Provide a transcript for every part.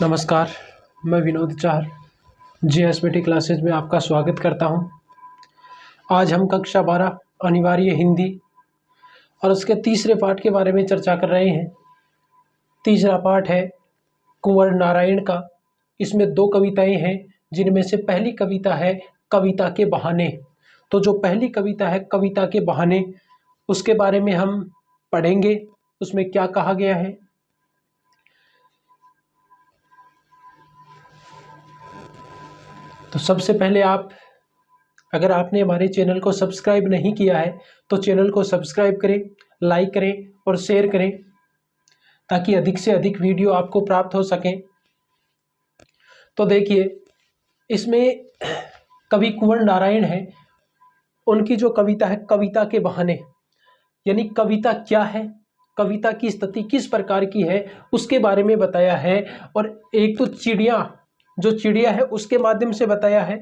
नमस्कार, मैं विनोद चाहर जीएसबीटी क्लासेज में आपका स्वागत करता हूं। आज हम कक्षा 12 अनिवार्य हिंदी और उसके तीसरे पाठ के बारे में चर्चा कर रहे हैं। तीसरा पाठ है कुंवर नारायण का। इसमें दो कविताएं हैं, जिनमें से पहली कविता है कविता के बहाने। तो जो पहली कविता है कविता के बहाने, उसके बारे में हम पढ़ेंगे, उसमें क्या कहा गया है। तो सबसे पहले अगर आपने हमारे चैनल को सब्सक्राइब नहीं किया है तो चैनल को सब्सक्राइब करें, लाइक करें और शेयर करें, ताकि अधिक से अधिक वीडियो आपको प्राप्त हो सकें। तो देखिए, इसमें कवि कुंवर नारायण है, उनकी जो कविता है कविता के बहाने, यानी कविता क्या है, कविता की स्थिति किस प्रकार की है, उसके बारे में बताया है। और एक तो चिड़िया है उसके माध्यम से बताया है,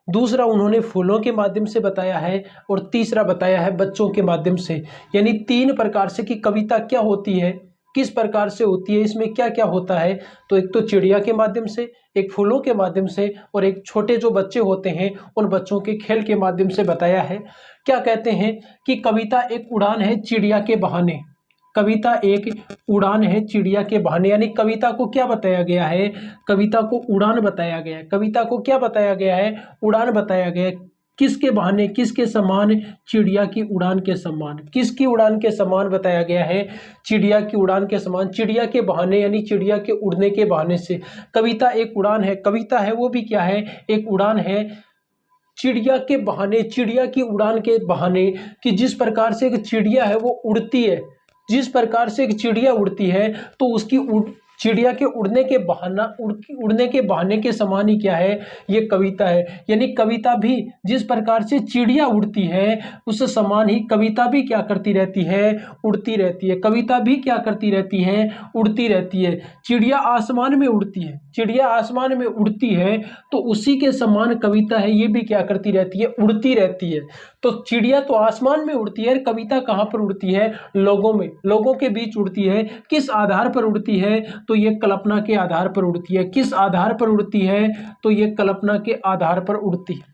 दूसरा उन्होंने फूलों के माध्यम से बताया है, और तीसरा बताया है बच्चों के माध्यम से। यानी तीन प्रकार से कि कविता क्या होती है, किस प्रकार से होती है, इसमें क्या क्या होता है। तो एक तो चिड़िया के माध्यम से, एक फूलों के माध्यम से, और एक छोटे जो बच्चे होते हैं उन बच्चों के खेल के माध्यम से बताया है। क्या कहते हैं कि कविता एक उड़ान है चिड़िया के बहाने। कविता एक उड़ान है चिड़िया के बहाने, यानी कविता को क्या बताया गया है, कविता को उड़ान बताया गया है। कविता को क्या बताया गया है, उड़ान बताया गया है। किसके बहाने, किसके समान, चिड़िया की उड़ान के समान। किसकी उड़ान के समान बताया गया है, चिड़िया की उड़ान के समान, चिड़िया के बहाने, यानी चिड़िया के उड़ने के बहाने से। कविता एक उड़ान है, कविता है वो भी क्या है, एक उड़ान है चिड़िया के बहाने, चिड़िया की उड़ान के बहाने। कि जिस प्रकार से एक चिड़िया है वो उड़ती है, जिस प्रकार से एक चिड़िया उड़ती है, तो उसकी चिड़िया के उड़ने के उड़ने के बहाने के समान ही क्या है, ये कविता है। यानी कविता भी जिस प्रकार से चिड़िया उड़ती है उस समान ही कविता भी क्या करती रहती है, उड़ती रहती है। कविता भी क्या करती रहती है, उड़ती रहती है। चिड़िया आसमान में उड़ती है, चिड़िया आसमान में उड़ती है, तो उसी के समान कविता है, ये भी क्या करती रहती है, उड़ती रहती है। तो चिड़िया तो आसमान में उड़ती है, कविता कहाँ पर उड़ती है, लोगों में, लोगों के बीच उड़ती है। किस आधार पर उड़ती है, तो ये कल्पना के आधार पर उड़ती है। किस आधार पर उड़ती है, तो ये कल्पना के आधार पर उड़ती है।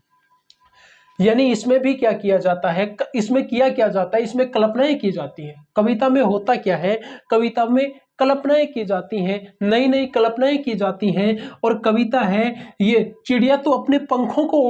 यानी इसमें भी क्या किया जाता है, इसमें किया क्या जाता है, इसमें कल्पनाएं की जाती हैं। कविता में होता क्या है, कविता में कल्पनाएं की जाती हैं, नई नई कल्पनाएं की जाती हैं। और कविता है ये, चिड़िया तो अपने पंखों को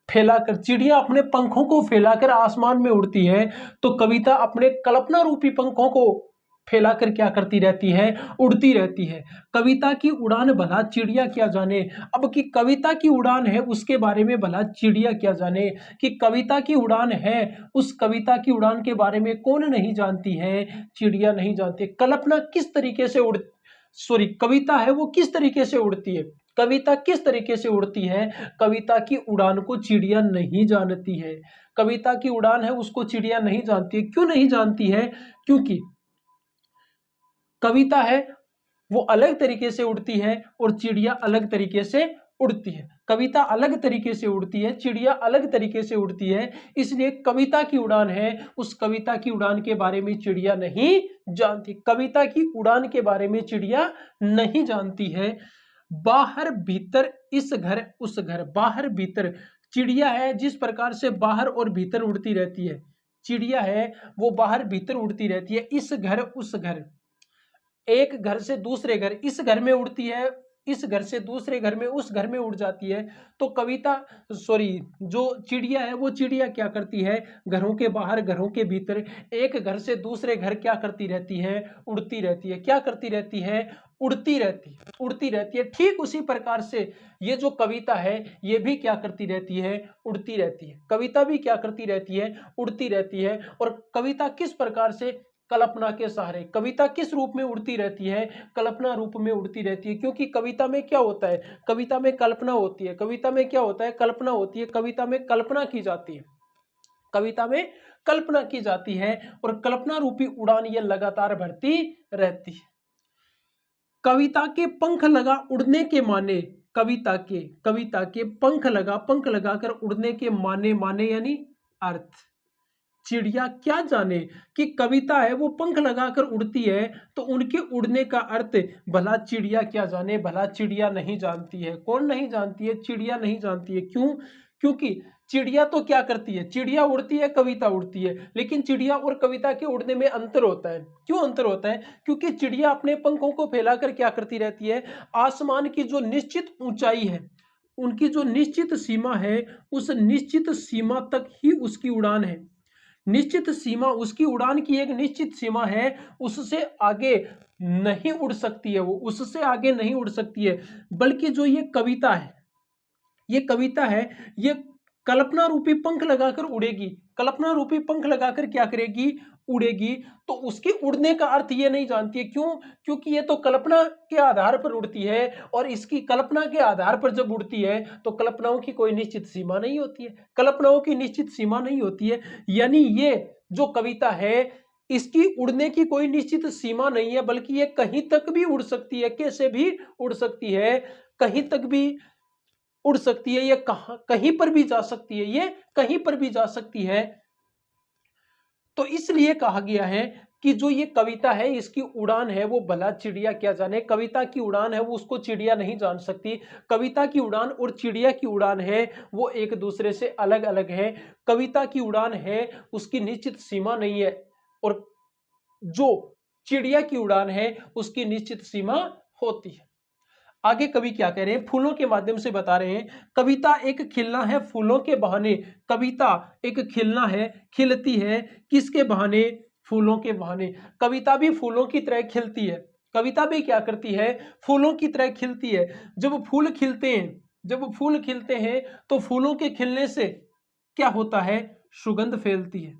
फैलाकर, चिड़िया अपने पंखों को फैलाकर आसमान में उड़ती है, तो कविता अपने कल्पना रूपी पंखों को फैलाकर क्या करती रहती है, उड़ती रहती है। कविता की उड़ान भला चिड़िया क्या जाने। अब की कविता की उड़ान है उसके बारे में भला चिड़िया क्या जाने। कि कविता की उड़ान है, उस कविता की उड़ान के बारे में कौन नहीं जानती है, चिड़िया नहीं जानती। कल्पना किस तरीके से कविता है वो किस तरीके से उड़ती है, कविता किस तरीके से उड़ती है, कविता की उड़ान को चिड़िया नहीं जानती है। कविता की उड़ान है उसको चिड़िया नहीं जानती है। क्यों नहीं जानती है, क्योंकि कविता है वो अलग तरीके से उड़ती है और चिड़िया अलग तरीके से उड़ती है। कविता अलग तरीके से उड़ती है, चिड़िया अलग तरीके से उड़ती है। इसलिए कविता की उड़ान है, उस कविता की उड़ान के बारे में चिड़िया नहीं जानती। कविता की उड़ान के बारे में चिड़िया नहीं जानती है। बाहर भीतर इस घर उस घर, बाहर भीतर, चिड़िया है जिस प्रकार से बाहर और भीतर उड़ती रहती है, चिड़िया है वो बाहर भीतर उड़ती रहती है। इस घर उस घर, एक घर से दूसरे घर, इस घर में उड़ती है, इस घर से दूसरे घर में, उस घर में उड़ जाती है। तो कविता जो चिड़िया है वो चिड़िया क्या करती है, घरों के बाहर घरों के भीतर, एक घर से दूसरे घर क्या करती रहती है, उड़ती रहती है। क्या करती रहती है, उड़ती रहती है, उड़ती रहती है। ठीक उसी प्रकार से ये जो कविता है ये भी क्या करती रहती है, उड़ती रहती है। कविता भी क्या करती रहती है, उड़ती रहती है। और कविता किस प्रकार से, कल्पना के सहारे। कविता किस रूप में उड़ती रहती है, कल्पना रूप में उड़ती रहती है। क्योंकि कविता में क्या होता है, कविता में कल्पना होती है। कविता में क्या होता है, कल्पना होती है। कविता में कल्पना की जाती है, कविता में कल्पना की जाती है। और कल्पना रूपी उड़ान ये लगातार भरती रहती है। कविता के पंख लगा उड़ने के माने, कविता के पंख लगाकर उड़ने के माने, यानी अर्थ। चिड़िया क्या जाने कि कविता है वो पंख लगाकर उड़ती है, तो उनके उड़ने का अर्थ भला चिड़िया क्या जाने, भला चिड़िया नहीं जानती है। कौन नहीं जानती है? चिड़िया नहीं जानती है। क्यों? क्योंकि चिड़िया तो क्या करती है, चिड़िया उड़ती है, कविता उड़ती है, लेकिन चिड़िया और कविता के उड़ने में अंतर होता है। क्यों अंतर होता है? क्योंकि चिड़िया अपने पंखों को फैलाकर क्या करती रहती है, आसमान की जो निश्चित ऊंचाई है, उनकी जो निश्चित सीमा है, उस निश्चित सीमा तक ही उसकी उड़ान है। निश्चित सीमा, उसकी उड़ान की एक निश्चित सीमा है, उससे आगे नहीं उड़ सकती है, वो उससे आगे नहीं उड़ सकती है। बल्कि जो ये कविता है, ये कविता है, ये कल्पना रूपी पंख लगाकर उड़ेगी। कल्पना रूपी पंख लगाकर क्या करेगी? उड़ेगी। तो उसके उड़ने का अर्थ ये नहीं जानती है। क्यों? क्योंकि ये तो कल्पना के आधार पर उड़ती है, और इसकी कल्पना के आधार पर जब उड़ती है तो कल्पनाओं की कोई निश्चित सीमा नहीं होती है। कल्पनाओं की निश्चित सीमा नहीं होती है, यानी ये जो कविता है, इसकी उड़ने की कोई निश्चित सीमा नहीं है, बल्कि ये कहीं तक भी उड़ सकती है। कैसे भी उड़ सकती है, कहीं तक भी उड़ सकती है, ये कहीं पर भी जा सकती है, ये कहीं पर भी जा सकती है। तो इसलिए कहा गया है कि जो ये कविता है, इसकी उड़ान है वो भला चिड़िया क्या जाने। कविता की उड़ान है वो उसको चिड़िया नहीं जान सकती। कविता की उड़ान और चिड़िया की उड़ान है वो एक दूसरे से अलग अलग है। कविता की उड़ान है उसकी निश्चित सीमा नहीं है, और जो चिड़िया की उड़ान है उसकी निश्चित सीमा होती है। आगे कवि क्या कह रहे हैं, फूलों के माध्यम से बता रहे हैं, कविता एक खिलना है फूलों के बहाने। कविता एक खिलना है, खिलती है किसके बहाने? फूलों के बहाने। कविता भी फूलों की तरह खिलती है। कविता भी क्या करती है? फूलों की तरह खिलती है। जब फूल खिलते हैं, जब फूल खिलते हैं तो फूलों के खिलने से क्या होता है? सुगंध फैलती है।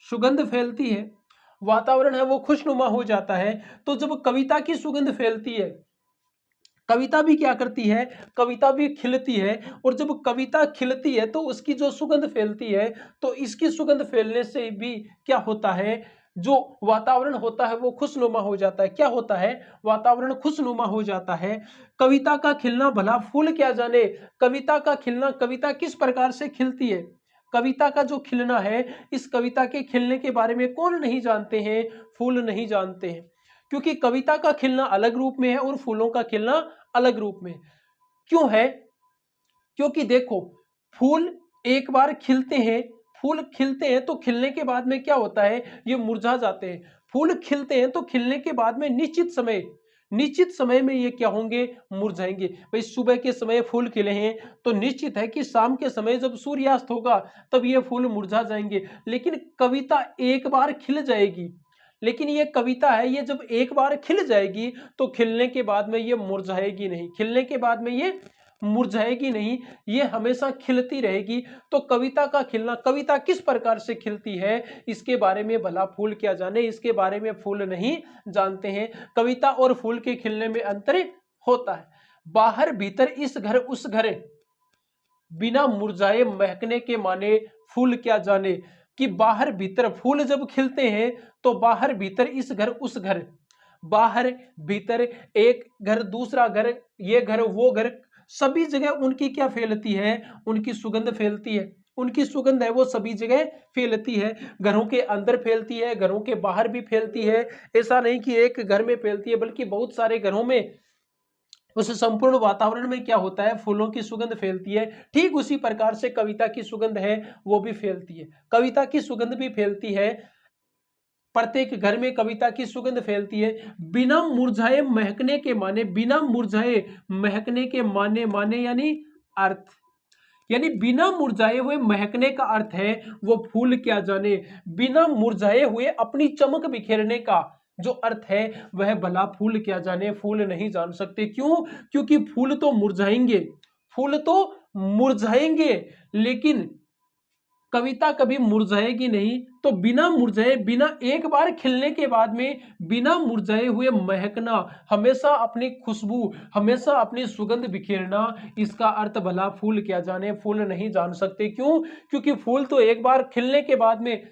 सुगंध फैलती है, वातावरण है वो खुशनुमा हो जाता है। तो जब कविता की सुगंध फैलती है, कविता भी क्या करती है? कविता भी खिलती है। और जब कविता खिलती है तो उसकी जो सुगंध फैलती है, तो इसकी सुगंध फैलने से भी क्या होता है? जो वातावरण होता है वो खुशनुमा हो जाता है। क्या होता है? वातावरण खुशनुमा हो जाता है। कविता का खिलना भला फूल क्या जाने। कविता का खिलना, कविता किस प्रकार से खिलती है, कविता का जो खिलना है, इस कविता के खिलने के बारे में कौन नहीं जानते हैं? फूल नहीं जानते हैं। क्योंकि कविता का खिलना अलग रूप में है और फूलों का खिलना अलग रूप में। क्यों है? क्योंकि देखो, फूल एक बार खिलते हैं, फूल खिलते हैं तो खिलने के बाद में क्या होता है? ये मुरझा जाते हैं। फूल खिलते हैं तो खिलने के बाद में निश्चित समय में ये क्या होंगे? मुरझाएंगे। भाई सुबह के समय फूल खिले हैं तो निश्चित है कि शाम के समय जब सूर्यास्त होगा तब ये फूल मुरझा जाएंगे। लेकिन कविता एक बार खिल जाएगी, लेकिन ये कविता है, ये जब एक बार खिल जाएगी तो खिलने के बाद में ये मुरझाएगी नहीं। खिलने के बाद में ये मुरझाएगी नहीं, ये हमेशा खिलती रहेगी। तो कविता का खिलना, कविता किस प्रकार से खिलती है, इसके बारे में भला फूल क्या जाने। इसके बारे में फूल नहीं जानते हैं। कविता और फूल के खिलने में अंतर होता है। बाहर भीतर इस घर उस घर, बिना मुरझाए महकने के माने फूल क्या जाने। कि बाहर भीतर फूल जब खिलते हैं तो बाहर भीतर इस घर उस घर, बाहर भीतर एक घर दूसरा घर, ये घर वो घर, सभी जगह उनकी क्या फैलती है? उनकी सुगंध फैलती है। उनकी सुगंध है वो सभी जगह फैलती है। घरों के अंदर फैलती है, घरों के बाहर भी फैलती है। ऐसा नहीं कि एक घर में फैलती है, बल्कि बहुत सारे घरों में, उस संपूर्ण वातावरण में क्या होता है? फूलों की सुगंध फैलती है। ठीक उसी प्रकार से कविता की सुगंध है वो भी फैलती है। कविता की सुगंध भी फैलती है, प्रत्येक घर में कविता की सुगंध फैलती है। बिना मुरझाए महकने के माने, बिना मुरझाए महकने के माने, माने यानी अर्थ, यानी बिना मुरझाए हुए महकने का अर्थ है वो फूल क्या जाने। बिना मुरझाए हुए अपनी चमक बिखेरने का जो अर्थ है वह भला फूल क्या जाने। फूल नहीं जान सकते। क्यों? क्योंकि फूल तो मुरझाएंगे, फूल तो मुरझाएंगे, लेकिन कविता कभी मुरझाएगी नहीं। तो बिना मुरझाए, बिना एक बार खिलने के बाद में बिना मुरझाए हुए महकना, हमेशा अपनी खुशबू, हमेशा अपनी सुगंध बिखेरना, इसका अर्थ भला फूल क्या जाने। फूल नहीं जान सकते। क्यों? क्योंकि फूल तो एक बार खिलने के बाद में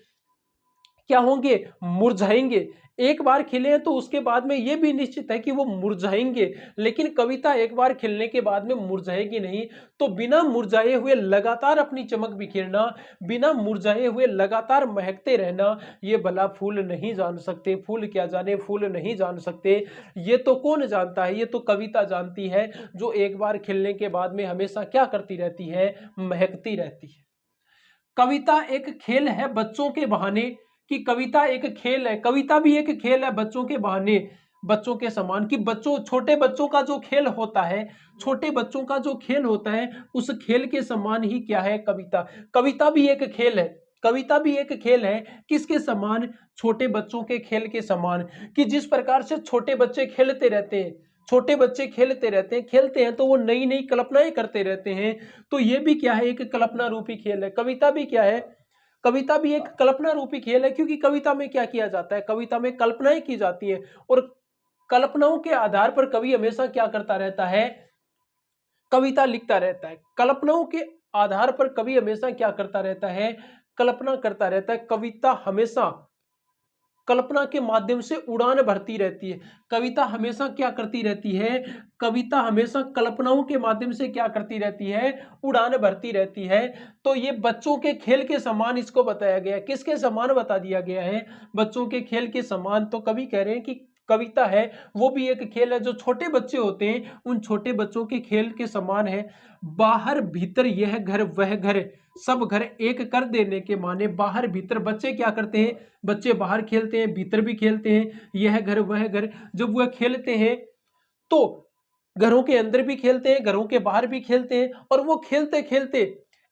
क्या होंगे, मुरझाएंगे। एक बार खिले हैं तो उसके बाद में ये भी निश्चित है कि वो मुरझाएंगे, लेकिन कविता एक बार खिलने के बाद में मुरझाएगी नहीं। तो बिना मुरझाए हुए लगातार अपनी चमक बिखेरना, बिना मुरझाए हुए लगातार महकते रहना, ये भला फूल नहीं जान सकते, फूल क्या जाने फूल नहीं जान सकते। ये तो कौन जानता है, ये तो कविता जानती है, जो एक बार खिलने के बाद में हमेशा क्या करती रहती है, महकती रहती है। कविता एक खेल है बच्चों के बहाने, कि कविता एक खेल है, कविता भी एक खेल है बच्चों के बहाने, बच्चों के समान, कि बच्चों, छोटे बच्चों का जो खेल होता है, छोटे बच्चों का जो खेल होता है, उस खेल के समान ही क्या है, कविता। कविता भी एक खेल है, कविता भी एक खेल है, किसके समान, छोटे बच्चों के खेल के समान, कि जिस प्रकार से छोटे बच्चे खेलते रहते हैं, छोटे बच्चे खेलते हैं तो वो नई नई कल्पनाएं करते रहते हैं। तो ये भी क्या है, एक कल्पना रूपी खेल है। कविता भी क्या है, कविता भी एक कल्पना रूपी खेल है, क्योंकि कविता में क्या किया जाता है, कविता में कल्पनाएं की जाती हैं, और कल्पनाओं के आधार पर कवि हमेशा क्या करता रहता है, कविता लिखता रहता है। कल्पनाओं के आधार पर कवि हमेशा क्या करता रहता है, कल्पना करता रहता है। कविता हमेशा कल्पना के माध्यम से उड़ान भरती रहती है। कविता हमेशा क्या करती रहती है, कविता हमेशा कल्पनाओं के माध्यम से क्या करती रहती है, उड़ान भरती रहती है। तो ये बच्चों के खेल के समान इसको बताया गया है। किसके समान बता दिया गया है, बच्चों के खेल के समान। तो कवि कह रहे हैं कि कविता है वो भी एक खेल है, जो छोटे बच्चे होते हैं उन छोटे बच्चों के खेल के समान है। बाहर भीतर यह घर वह घर, सब घर एक कर देने के माने। बाहर भीतर बच्चे क्या करते हैं, बच्चे बाहर खेलते हैं, भीतर भी खेलते हैं, यह घर वह घर। जब वह खेलते हैं तो घरों के अंदर भी खेलते हैं, घरों के बाहर भी खेलते हैं, और वो खेलते खेलते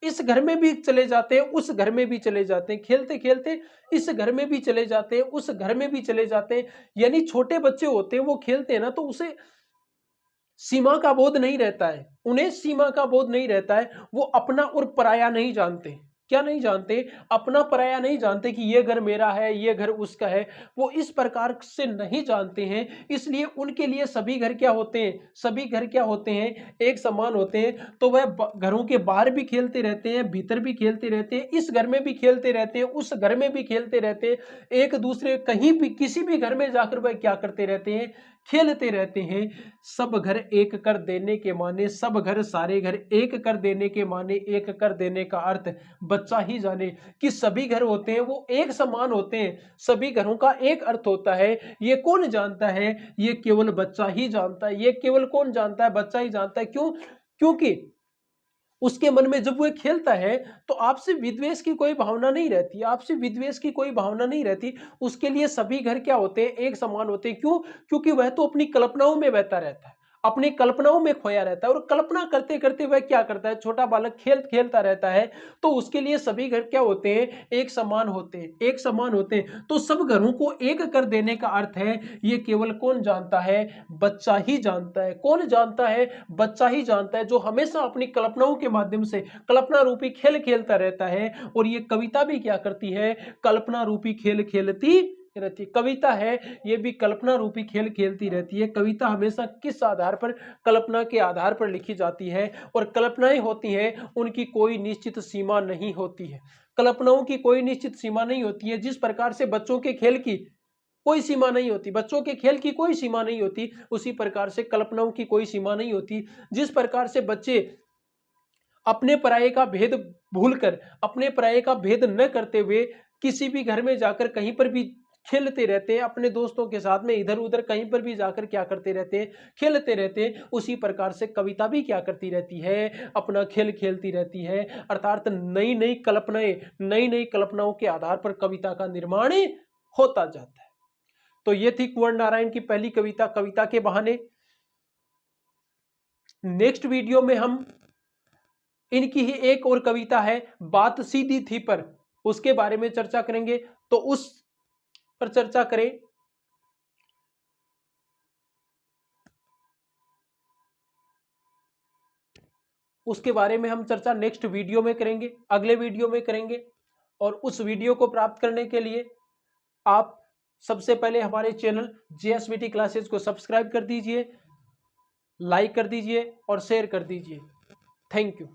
इस घर में भी चले जाते हैं, उस घर में भी चले जाते हैं, खेलते खेलते इस घर में भी चले जाते हैं, उस घर में भी चले जाते हैं। यानी छोटे बच्चे होते हैं, वो खेलते हैं ना, तो उसे सीमा का बोध नहीं रहता है, उन्हें सीमा का बोध नहीं रहता है। वो अपना और पराया नहीं जानते। क्या नहीं जानते, अपना पराया नहीं जानते, कि ये घर मेरा है, ये घर उसका है। वो इस प्रकार से नहीं जानते हैं, इसलिए उनके लिए सभी घर क्या होते हैं, सभी घर क्या होते हैं, एक समान होते हैं। तो वह घरों के बाहर भी खेलते रहते हैं, भीतर भी खेलते रहते हैं, इस घर में भी खेलते रहते हैं, उस घर में भी खेलते रहते हैं। एक दूसरे कहीं भी किसी भी घर में जाकर वह क्या करते रहते हैं, खेलते रहते हैं। सब घर एक कर देने के माने, सब घर सारे घर एक कर देने के माने, एक कर देने का अर्थ बच्चा ही जाने, कि सभी घर होते हैं वो एक समान होते हैं, सभी घरों का एक अर्थ होता है। ये कौन जानता है, ये केवल बच्चा ही जानता है। ये केवल कौन जानता है, बच्चा ही जानता है। क्यों, क्योंकि उसके मन में जब वो खेलता है तो आपसे विद्वेष की कोई भावना नहीं रहती, आपसे विद्वेष की कोई भावना नहीं रहती। उसके लिए सभी घर क्या होते हैं, एक समान होते हैं। क्यों, क्योंकि वह तो अपनी कल्पनाओं में बहता रहता है, अपनी कल्पनाओं में खोया रहता है, और कल्पना करते करते वह क्या करता है, छोटा बालक खेलता रहता है। तो उसके लिए सभी घर क्या होते हैं, एक समान होते हैं, एक समान होते हैं। तो सब घरों को एक कर देने का अर्थ है, ये केवल कौन जानता है, बच्चा ही जानता है। कौन जानता है, बच्चा ही जानता है, जो हमेशा अपनी कल्पनाओं के माध्यम से कल्पना रूपी खेल खेलता रहता है। और ये कविता भी क्या करती है, कल्पना रूपी खेल खेलती रहती है। कविता है ये भी कल्पना रूपी खेल खेलती रहती है। कविता हमेशा किस आधार पर, कल्पना के आधार पर लिखी जाती है, और कल्पनाएं होती हैं उनकी कोई निश्चित सीमा नहीं होती है। कल्पनाओं की कोई निश्चित सीमा नहीं होती है। जिस प्रकार से बच्चों के खेल की कोई सीमा नहीं होती, बच्चों के खेल की कोई सीमा नहीं होती, उसी प्रकार से कल्पनाओं की कोई सीमा नहीं होती। जिस प्रकार से बच्चे अपने पराये का भेद भूलकर, अपने पराये का भेद न करते हुए किसी भी घर में जाकर कहीं पर भी खेलते रहते हैं, अपने दोस्तों के साथ में इधर उधर कहीं पर भी जाकर क्या करते रहते हैं, खेलते रहते हैं। उसी प्रकार से कविता भी क्या करती रहती है, अपना खेल खेलती रहती है। अर्थात नई नई कल्पनाएं, नई नई कल्पनाओं के आधार पर कविता का निर्माण होता जाता है। तो ये थी कुंवर नारायण की पहली कविता, कविता के बहाने। नेक्स्ट वीडियो में हम इनकी ही एक और कविता है, बात सीधी थी पर, उसके बारे में चर्चा करेंगे। तो उस पर चर्चा करें। उसके बारे में हम चर्चा नेक्स्ट वीडियो में करेंगे, अगले वीडियो में करेंगे। और उस वीडियो को प्राप्त करने के लिए आप सबसे पहले हमारे चैनल JSBT क्लासेस को सब्सक्राइब कर दीजिए, लाइक कर दीजिए और शेयर कर दीजिए। Thank you.